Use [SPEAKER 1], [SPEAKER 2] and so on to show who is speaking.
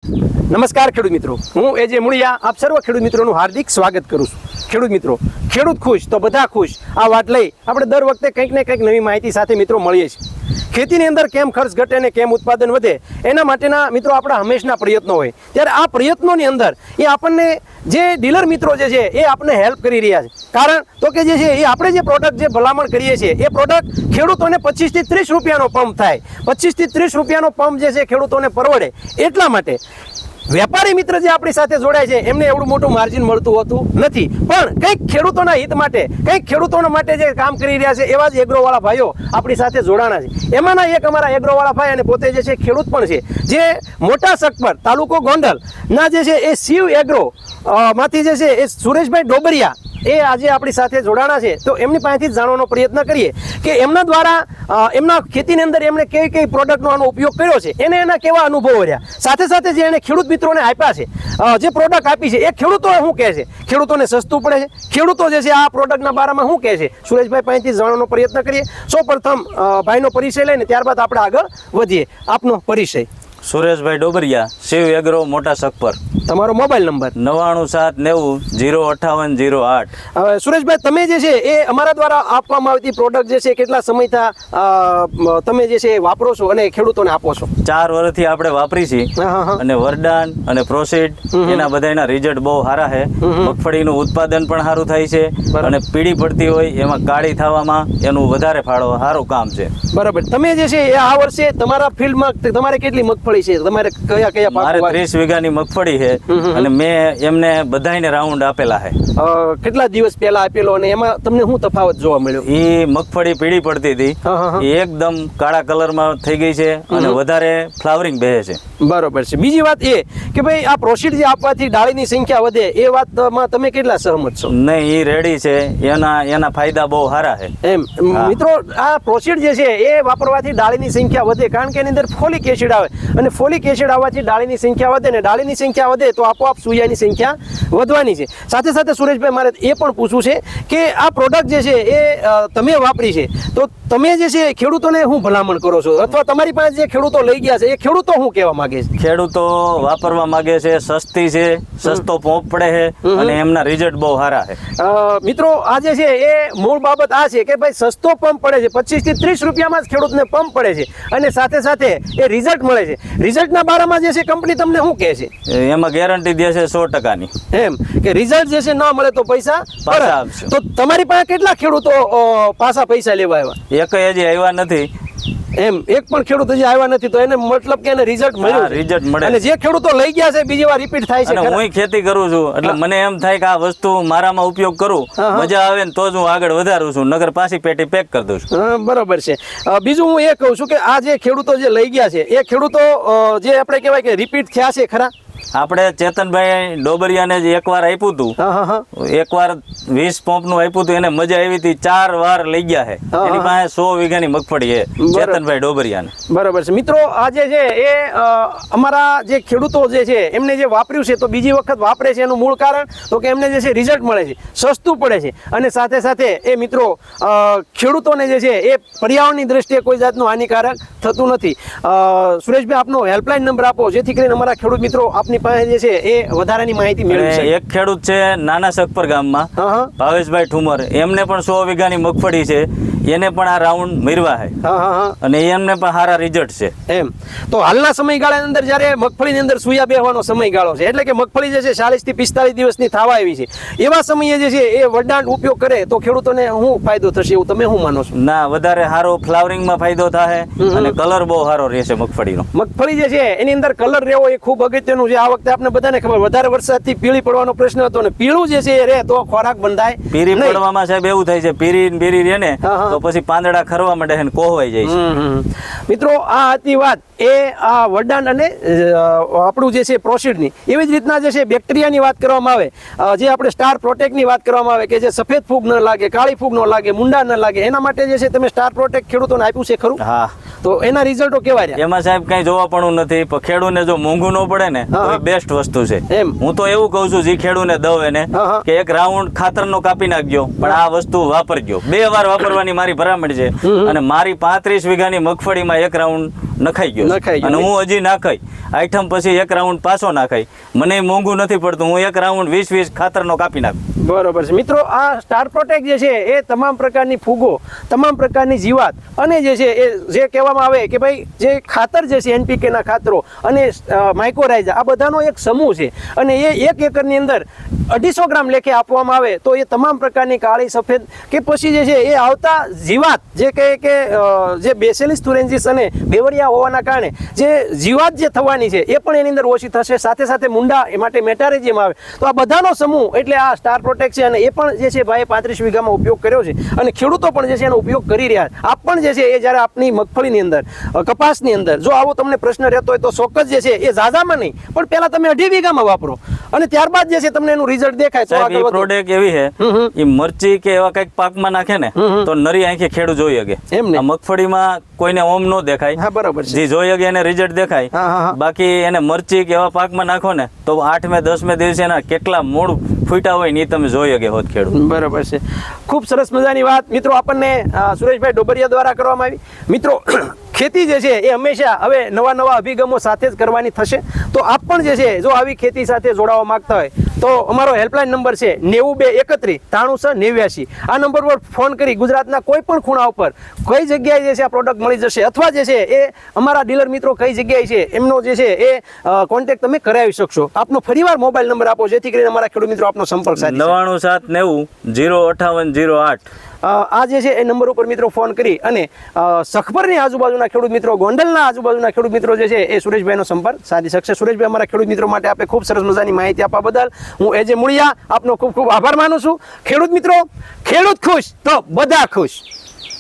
[SPEAKER 1] નમસ્કાર ખેડૂત મિત્રો, હું એજે મુળિયા આપ સર્વ ખેડૂત મિત્રોનું હાર્દિક સ્વાગત કરું છું. ખેડૂત મિત્રો, ખેડૂત ખુશ તો બધા ખુશ આ વાત લઈ આપણે દર વખતે કંઈક ને કંઈક નવી માહિતી સાથે મિત્રો મળીએ છીએ. ખેતીની અંદર કેમ ખર્ચ ઘટે અને કેમ ઉત્પાદન વધે એના માટેના મિત્રો આપણા હંમેશના પ્રયત્નો હોય. ત્યારે આ પ્રયત્નોની અંદર એ આપણને જે ડીલર મિત્રો જે છે એ આપણને હેલ્પ કરી રહ્યા છે. કારણ તો કે જે છે એ આપણે જે પ્રોડક્ટ જે ભલામણ કરીએ છીએ એ પ્રોડક્ટ ખેડૂતોને 25 થી 30 રૂપિયાનો પંપ થાય. 25 થી 30 રૂપિયાનો પંપ જે છે ખેડૂતોને પરવડે એટલા માટે વેપારી મિત્ર જે આપણી સાથે જોડાય છે એમને એવડું મોટું માર્જિન મળતું હોતું નથી, પણ કંઈક ખેડૂતોના હિત માટે કંઈક ખેડૂતોના માટે જે કામ કરી રહ્યા છે એવા જ એગ્રોવાળા ભાઈઓ આપણી સાથે જોડાણા છે. એમાંના એક અમારા એગ્રોવાળા ભાઈ અને પોતે જે છે ખેડૂત પણ છે, જે મોટા સકપર તાલુકો ગોંડલ ના જે છે એ શિવ એગ્રો માંથી જે છે એ સુરેશભાઈ ડોબરિયા એ આજે આપણી સાથે જોડાણા છે. તો એમની પાસેથી જ જાણવાનો પ્રયત્ન કરીએ કે એમના દ્વારા એમના ખેતીની અંદર એમણે કઈ કઈ પ્રોડક્ટનો આનો ઉપયોગ કર્યો છે, એના કેવા અનુભવો રહ્યા, સાથે સાથે જે એને ખેડૂત મિત્રોને આપ્યા છે, જે પ્રોડક્ટ આપી છે એ ખેડૂતો શું કહે છે, ખેડૂતોને સસ્તું પડે છે, ખેડૂતો જે છે આ પ્રોડક્ટના બારામાં શું કહે છે, સુરેશભાઈ પાસેથી જાણવાનો પ્રયત્ન કરીએ. સૌપ્રથમ ભાઈનો પરિચય લઈને ત્યારબાદ આપણે આગળ વધીએ. આપનો પરિચય?
[SPEAKER 2] સુરેશભાઈ ડોબરિયા, શિવ એગ્રો મોટા સકપર.
[SPEAKER 1] તમારો મોબાઈલ નંબર?
[SPEAKER 2] 9790 05808.
[SPEAKER 1] સુરેશભાઈ, તમે જે છે એ અમારા દ્વારા આપવામાં આવતી પ્રોડક્ટ જે છે કેટલા સમયથી તમે જે છે વાપરો છો અને ખેડૂતોને આપો છો?
[SPEAKER 2] 4 વર્ષથી આપણે વાપરી છીએ અને વરદાન અને પ્રોસીડ એના બધાના રિઝલ્ટ બહુ સારા છે. મગફળીનું ઉત્પાદન પણ સારું થાય છે અને પીળી પડતી હોય એમાં કાળી થવામાં એનું વધારે ફાળો સારું કામ છે.
[SPEAKER 1] બરાબર. તમે જે છે એ આ વર્ષે તમારા ફિલ્ડમાં તમારે કેટલી મગફળી છે, તમારે કયા કયા પાક?
[SPEAKER 2] મારે 30 વીઘાની મગફળી છે અને મેં એમને બધાને રાઉન્ડ આપેલા છે.
[SPEAKER 1] કેટલા દિવસ પહેલા આપેલો અને એમાં તમને શું તફાવત જોવા મળ્યો?
[SPEAKER 2] એ મગફળી પીળી પડતી હતી એ એકદમ કાળા કલરમાં થઈ ગઈ છે અને વધારે ફ્લાવરિંગ બેસે છે.
[SPEAKER 1] બરોબર છે. બીજી વાત એ કે ભાઈ આ પ્રોસીડ જે આપવાથી ડાળીની સંખ્યા વધે એ વાતમાં તમે કેટલા સહમત છો?
[SPEAKER 2] નહીં, એ રેડી છે, એના ફાયદા બહુ સારા છે.
[SPEAKER 1] એમ મિત્રો, આ પ્રોસીડ જે છે એ વાપરવાથી ડાળીની સંખ્યા વધે, કારણ કે એની અંદર ફોલિક એસિડ આવે અને ફોલિક એસિડ આવવાથી ડાળીની સંખ્યા વધે ને ડાળીની સંખ્યા વધે તો આપોઆપ સૂયાની સંખ્યા વધવાની છે. સાથે સાથે સુરેશભાઈ, મારે એ પણ પૂછવું છે કે આ પ્રોડક્ટ જે છે એ તમે વાપરી છે તો તમે જે છે ખેડૂતોને શું ભલામણ કરો છો, અથવા તમારી પાસે જે ખેડૂતો લઈ ગયા છે એ ખેડૂતો શું કહેવા માંગે છે?
[SPEAKER 2] ખેડૂતો વાપરવા માંગે છે, સસ્તી છે, સસ્તો પંપ પડે છે અને એમના રિઝલ્ટ બહુ સારા છે.
[SPEAKER 1] મિત્રો, આ જે છે એ મૂળ બાબત આ છે કે ભાઈ સસ્તો પંપ પડે છે, 25 થી 30 રૂપિયામાં જ ખેડૂતને પંપ પડે છે અને સાથે સાથે એ રિઝલ્ટ મળે છે. રિઝલ્ટના બારામાં જે છે કંપની તમને શું કહે છે?
[SPEAKER 2] એમાં ગેરંટી દે છે 100%ની.
[SPEAKER 1] એમ કે રિઝલ્ટ જે છે ના મળે તો પૈસા
[SPEAKER 2] પાછા આપશે.
[SPEAKER 1] તો તમારી પાસે કેટલા ખેડૂતો પાછા પૈસા લેવા આવ્યા?
[SPEAKER 2] એક હજી આવ્યા નથી.
[SPEAKER 1] એમ એક પણ ખેડૂત હજી આવ્યા નથી, તો એને મતલબ કે એને રિઝલ્ટ મળ્યું?
[SPEAKER 2] રિઝલ્ટ મળે.
[SPEAKER 1] અને જે ખેડૂતો લઈ ગયા છે બીજી વાર રિપીટ થાય છે?
[SPEAKER 2] હું ખેતી કરું છું એટલે મને એમ થાય કે આ વસ્તુ મારામાં ઉપયોગ કરું, મજા આવે ને તો જ હું આગળ વધારું છું, નગર પાછી પેટી પેક કરી દઉં છું.
[SPEAKER 1] બરોબર છે. બીજું હું એ કહું છું કે આ જે ખેડૂતો જે લઈ ગયા છે એ ખેડૂતો જે આપણે કહેવાય કે રિપીટ થયા છે ખરા?
[SPEAKER 2] આપણે ચેતનભાઈ ડોબરિયાને જ એકવાર આપ્યું હતું, એકવાર 20 પંપનું આપ્યું હતું, એને મજા આવી હતી, 4 વાર લઈ ગયા છે. એની પાસે 100 વીઘાની મગફળી છે ચેતનભાઈ ડોબરિયાને.
[SPEAKER 1] બરાબર છે. મિત્રો, આ જે છે એ અમારા જે ખેડૂતો જે છે એમને જે વાપર્યું છે તો બીજી વખત વાપરે છે, એનું મૂળ કારણ તો કે એમને જે છે રિઝલ્ટ મળે છે, સસ્તું પડે છે અને સાથે સાથે એ મિત્રો ખેડૂતોને જે છે એ પર્યાવરણની દ્રષ્ટિએ કોઈ જાતનું હાનિકારક થતું નથી. સુરેશભાઈ, આપનો હેલ્પલાઇન નંબર આપો જેથી કરીને અમારા ખેડૂત મિત્રો આપની પાસે જે છે એ વધારાની માહિતી મેળવી શકે.
[SPEAKER 2] એક ખેડૂત છે નાના સકપર ગામમાં, ભાવેશભાઈ ઠુમર, એમને પણ 100 વીઘાની મગફળી છે, એને પણ આ રાઉન્ડ મેળવા છે અને એમને પણ સારા રિઝલ્ટ છે.
[SPEAKER 1] એમ તો હાલના સમયગાળાની અંદર જ્યારે મગફળીની અંદર સૂયા બેહવાનો સમયગાળો છે, એટલે કે મગફળી જે છે 40 થી 45 દિવસની થવા આવી છે, એવા સમયે જે છે એ વરદાન ઉપયોગ કરે તો ખેડૂતોને શું ફાયદો થશે એવું તમે શું માનો છો?
[SPEAKER 2] ના, વધારે સારો ફ્લાવરિંગમાં ફાયદો થાય અને કલર બહુ સારો રહેશે મગફળીનો.
[SPEAKER 1] મગફળી જે છે એની અંદર કલર રહેવો એ ખૂબ અગત્યનું છે. આ વખતે આપણે બધાને ખબર વધારે વરસાદથી પીળી પડવાનો પ્રશ્ન હતો ને પીળું જે છે એ રહે તો ખોરાક બંધાય.
[SPEAKER 2] પીરી પડવામાં સાહેબ એવું થાય છે, પીરી રહે ને તો પછી પાંદડા ખરવા માંડે છે ને કોહવાઈ જાય છે.
[SPEAKER 1] મિત્રો, આ હતી વાત એ આ વરદાન અને આપણું જે છે પ્રોસીડની. એવી જ રીતના જે છે બેક્ટેરિયાની વાત કરવામાં આવે, જે આપણે સ્ટાર પ્રોટેક્ટની વાત કરવામાં આવે કે જે સફેદ ફૂગ ન લાગે, કાળી ફૂગ ન લાગે, મુંડા ન લાગે, એના માટે જે છે તમે સ્ટાર પ્રોટેક્ટ ખેડૂતોને આપ્યું છે ખરું?
[SPEAKER 2] હા,
[SPEAKER 1] તો એના રિઝલ્ટો કેવા રહ્યા?
[SPEAKER 2] એમાં સાહેબ કઈ જોવા પણ નથી, પણ ખેડૂને જો મોંઘું ન પડે ને તો એ બેસ્ટ વસ્તુ છે.
[SPEAKER 1] એમ
[SPEAKER 2] હું તો એવું કહું છું જે ખેડૂને દઉં એને કે એક રાઉન્ડ ખાતરનો કાપી નાખજો, પણ આ વસ્તુ વાપરજો. 2 વાર વાપરવાની મારી ભલામણ છે. અને મારી 35 વીઘાની મગફળીમાં 1 રાઉન્ડ નખાઈ ગયો અને હું હજી નાખાઈ આઈટમ પછી 1 રાઉન્ડ પાછો નાખાઈ. મને મોંઘું નથી પડતું, હું 1 રાઉન્ડ 20 ખાતરનો કાપી નાખું.
[SPEAKER 1] બરોબર છે મિત્રો. આ સ્ટાર પ્રોટેક્ટ જે છે એ તમામ પ્રકારની ફૂગો, તમામ પ્રકારની જીવાત અને જે છે એ જે કહેવામાં આવે કે ભાઈ જે ખાતર જે છે NPK ના ખાતરો અને માઇક્રોરાઇઝા, આ બધાનો એક સમૂહ છે અને એ 1 એકરની અંદર 250 ગ્રામ લેખે આપવામાં આવે તો એ તમામ પ્રકારની કાળી, સફેદ કે પછી જે છે એ આવતા જીવાત જે કહે કે જે બેસેલિસ તુરેન્જીસ અને બેવરિયા હોવાના કારણે જે જીવાત જે થવાની છે એ પણ એની અંદર ઓછી થશે. સાથે સાથે મુંડા એ માટે મેટારેજિયમ આવે. તો આ બધાનો સમૂહ એટલે આ સ્ટાર પ્રોટેક્ટ છે અને એ પણ જે છે ભાઈ 35 વીઘામાં ઉપયોગ કર્યો છે અને ખેડૂતો પણ જે છે એનો ઉપયોગ કરી રહ્યા. આપ પણ જે છે એ જ્યારે આપની મગફળીની અંદર, કપાસની અંદર જો આવો તમને પ્રશ્ન રહેતો હોય તો ચોક્કસ જે છે એ ઝાઝામાં નહીં પણ પહેલા તમે 2.5 વીઘામાં વાપરો અને ત્યારબાદ જે છે તમને એનું રિઝલ્ટ દેખાય. તો
[SPEAKER 2] સાહેબ એ પ્રોડક્ટ એવી છે, એ મરચી કે એવા કઈક પાકમાં નાખે ને તો નરી આંખે ખેડૂત જોઈ શકે. આ મગફળીમાં કોઈને ઓમ ન દેખાય.
[SPEAKER 1] હા બરાબર છે.
[SPEAKER 2] જે જોઈ શકે એને રિઝલ્ટ દેખાય. બાકી એને મરચી કે એવા પાકમાં નાખો ને તો 8મે 10મે દિવસે એના કેટલા મૂળ ફૂટા હોય ને એ તમે જોઈ શકે હોત ખેડૂત.
[SPEAKER 1] બરાબર છે. ખૂબ સરસ મજાની વાત મિત્રો આપણને સુરેશભાઈ ડોબરિયા દ્વારા કરવામાં આવી. મિત્રો ખેતી જે છે એ હંમેશા હવે નવા અભિગમો સાથે જ કરવાની થશે. તો આપ પણ જે છે જો આવી ખેતી સાથે જોડાવા માંગતા હોય તો અમારો હેલ્પલાઇન નંબર છે 9231 33689. આ નંબર પર ફોન કરી ગુજરાતના કોઈ પણ ખૂણા ઉપર કઈ જગ્યાએ જે છે આ પ્રોડક્ટ મળી જશે અથવા જે છે એ અમારા ડીલર મિત્રો કઈ જગ્યાએ છે એમનો જે છે એ કોન્ટેક્ટ તમે કરાવી શકશો. આપનો ફરીવાર મોબાઈલ નંબર આપો જેથી કરીને અમારા ખેડૂત મિત્રો આપનો સંપર્ક સાધી
[SPEAKER 2] 9790 05808.
[SPEAKER 1] આ જે છે એ નંબર ઉપર મિત્રો ફોન કરી અને સખપરની આજુબાજુના ખેડૂત મિત્રો, ગોંડલના આજુબાજુના ખેડૂત મિત્રો જે છે એ સુરેશભાઈનો સંપર્ક સાધી શકશે. સુરેશભાઈ અમારા ખેડૂત મિત્રો માટે આપે ખૂબ સરસ મજાની માહિતી આપવા બદલ હું એજે મુળિયા આપનો ખૂબ ખૂબ આભાર માનું છું. ખેડૂત મિત્રો, ખેડૂત ખુશ તો બધા ખુશ.